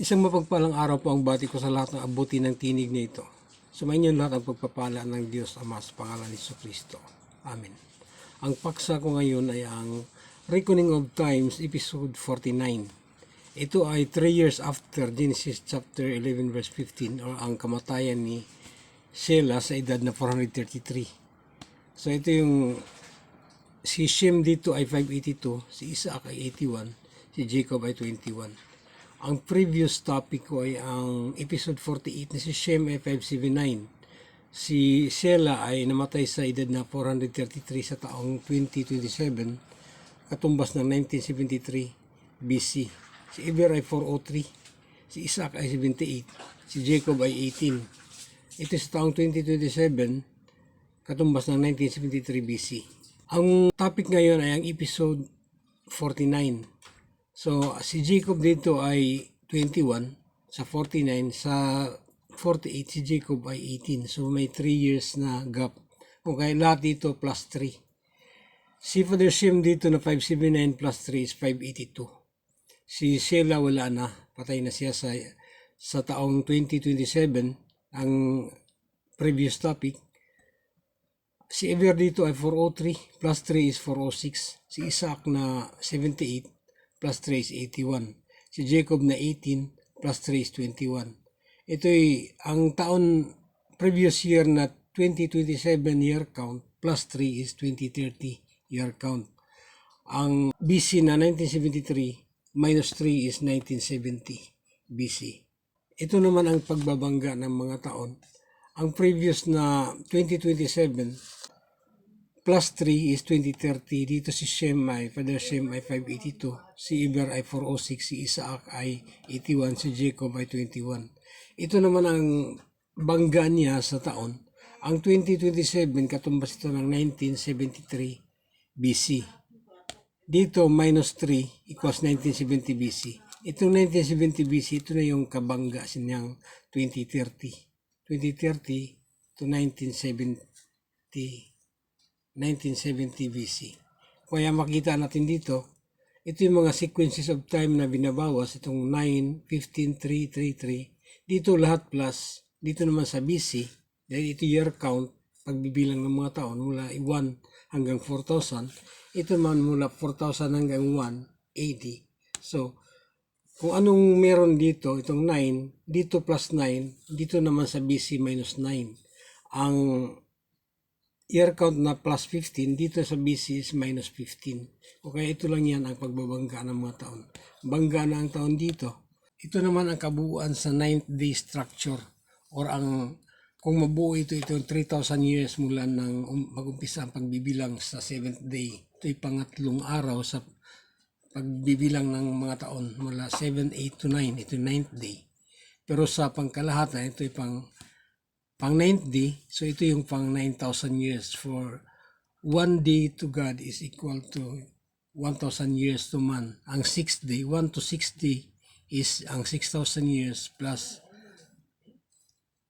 Isang mapagpalang araw po ang bati ko sa lahat ng abuti ng tinig na ito. Sumainyo lahat ang pagpapala ng Diyos Ama sa pangalan ni Jesucristo. Amen. Ang paksa ko ngayon ay ang Reckoning of Times, episode 49. Ito ay 3 years after Genesis chapter 11 verse 15 o ang kamatayan ni Shelah sa edad na 433. So ito yung si Shem dito ay 582, si Isaac ay 81, si Jacob ay 21. Ang previous topic ko ay ang episode 48 na si Shem ay 579. Si Shelah ay namatay sa edad na 433 sa taong 2027, katumbas ng 1973 BC. Si Eber ay 403, si Isaac ay 78, si Jacob ay 18. Ito sa taong 2027, katumbas ng 1973 BC. Ang topic ngayon ay ang episode 49. So, si Jacob dito ay 21 sa 49, sa 48 si Jacob ay 18. So, may 3 years na gap. Okay, lahat dito plus 3. Si Father Shem dito na 579 plus 3 is 582. Si Shelah wala na, patay na siya sa taong 2027, ang previous topic. Si Eber dito ay 403 plus 3 is 406. Si Isaac na 78 plus 3 is 81. Si Jacob na 18 plus 3 is 21. Ito ay ang taon previous year na 2027 year count plus 3 is 2030 year count. Ang BC na 1973 minus 3 is 1970 BC. Ito naman ang pagbabangga ng mga taon. Ang previous na 2027 plus 3 is 2030. Dito si Shem ay, Father Shem ay 582. Si Eber ay 406. Si Isaac ay 81. Si Jacob ay 21. Ito naman ang bangga niya sa taon. Ang 2027, katumbas ito ng 1973 BC. Dito, minus 3 equals 1970 BC. Itong 1970 BC, ito na yung kabangga niyang 2030. 2030 to 1970 BC. Kaya makita natin dito, ito yung mga sequences of time na binabawas, itong 9, 15, 3, 3, 3. Dito lahat plus, dito naman sa BC, dahil ito year count, pagbibilang ng mga taon, mula 1 hanggang 4,000. Ito naman mula 4,000 hanggang 1, 80. So, kung anong meron dito, itong 9, dito plus 9, dito naman sa BC minus 9. Ang year count na plus 15, dito sa BC is minus 15. Okay, ito lang yan ang pagbabangga ng mga taon. Bangga na ang taon dito. Ito naman ang kabuuan sa 9th day structure or ang kung mabuo ito, itong 3,000 years mula nang mag-umpisa ang pagbibilang sa 7th day. Ito'y pangatlong araw sa pagbibilang ng mga taon mula 7, 8 to 9. Ito 9th day. Pero sa pangkalahatan, ito'y pang 9th day, so ito yung pang 9,000 years. For 1 day to God is equal to 1,000 years to man. Ang 6th day, 1 to 60 is ang 6,000 years plus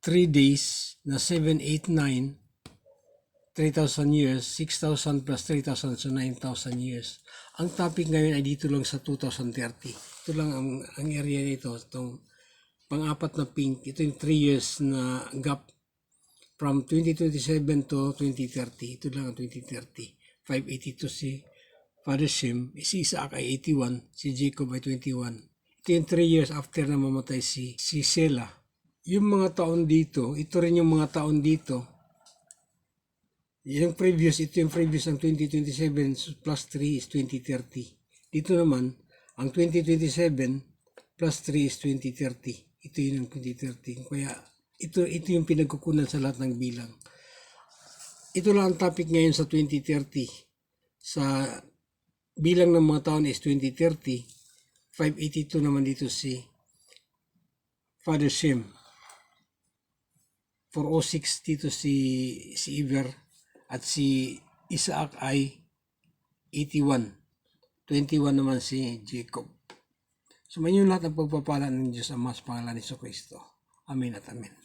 3 days na 7, 8, 9, 3,000 years, 6,000 plus 3,000, so 9,000 years. Ang topic ngayon ay dito lang sa 2030. Ito lang ang area nito, itong pang-apat na pink. Ito yung 3 years na gap from 2027 to 2030. Ito lang ang 2030. 582 si Father Shem. Si Isaac ay 81. Si Jacob ay 21. Ito yung 3 years after na mamatay si Shelah. Yung mga taon dito, ito rin yung mga taon dito. Yung previous, ito yung previous ng 2027 plus 3 is 2030. Dito naman, ang 2027 plus 3 is 2030. Ito yun ang 2030. Kaya ito yung pinagkukunan sa lahat ng bilang. Ito lang ang topic ngayon sa 2030. Sa bilang ng mga taon is 2030. 582 naman dito si Father Shem. 406 dito si Eber at si Isaac ay 81. 21 naman si Jacob. Sumainyo lahat ang pagpapala ng Diyos Ama sa pangalan ni Jesucristo. Amen at amen.